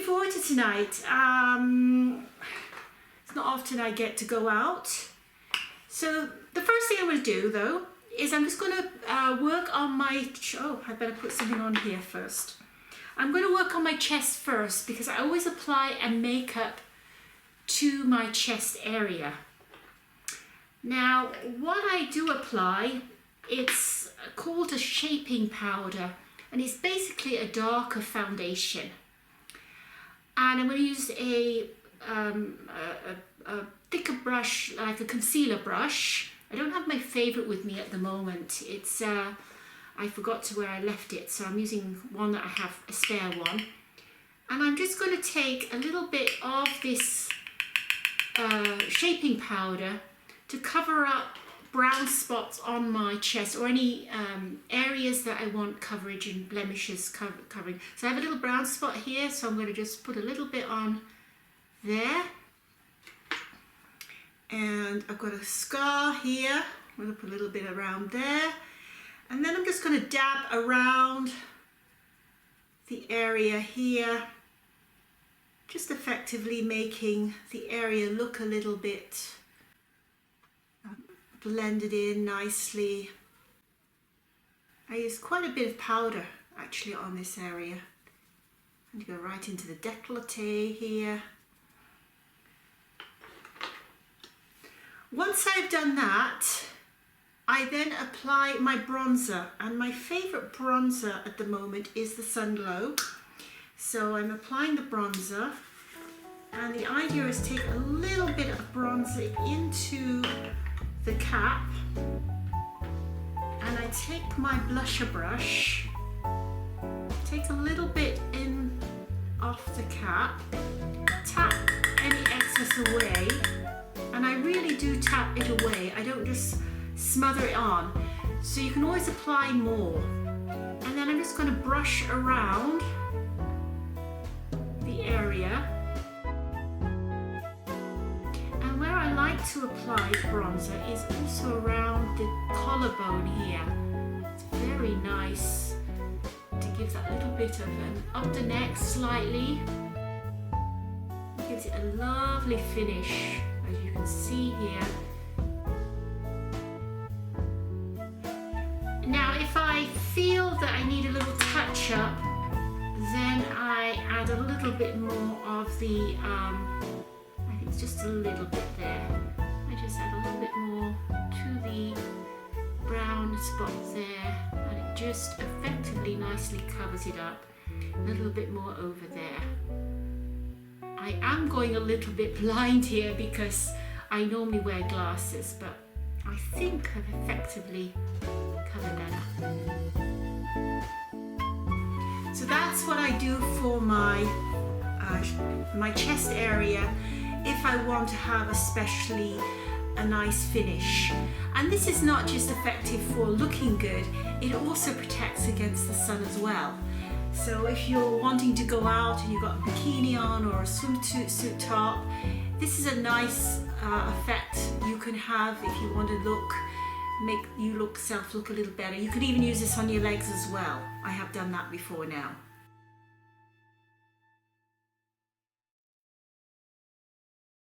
forward to tonight. It's not often I get to go out. So the first thing I'm going to do though is I'm just going to work on my, oh, I better put something on here first. I'm going to work on my chest first because I always apply a makeup to my chest area. Now, what I do apply, it's called a shaping powder, and it's basically a darker foundation. And I'm going to use a thicker brush, like a concealer brush. I don't have my favourite with me at the moment. It's I forgot to where I left it, so I'm using one that I have, a spare one. And I'm just going to take a little bit of this shaping powder to cover up brown spots on my chest, or any areas that I want coverage and blemishes covering. So I have a little brown spot here, so I'm going to just put a little bit on there. And I've got a scar here. I'm going to put a little bit around there. And then I'm just going to dab around the area here, just effectively making the area look a little bit blended in nicely. I use quite a bit of powder actually on this area. And go right into the décolleté here. Once I've done that, I then apply my bronzer, and my favourite bronzer at the moment is the Sun Glow. So I'm applying the bronzer, and the idea is take a little bit of bronzer into the cap, and I take my blusher brush, take a little bit in off the cap, tap any excess away, and I really do tap it away. I don't just smother it on, so you can always apply more. And then I'm just going to brush around the area. And where I like to apply bronzer is also around the collarbone here. It's very nice to give that little bit of an up the neck slightly. It gives it a lovely finish, as you can see here. Now, if I feel that I need a little touch up, then I add a little bit more of the, I think it's just a little bit there. I just add a little bit more to the brown spot there, and it just effectively nicely covers it up. A little bit more over there. I am going a little bit blind here because I normally wear glasses, but I think I've effectively covered that up. So that's what I do for my chest area if I want to have especially a nice finish. And this is not just effective for looking good, it also protects against the sun as well. So if you're wanting to go out and you've got a bikini on or a swimsuit top, this is a nice effect you can have if you want to make you look a little better. You could even use this on your legs as well. I have done that before now.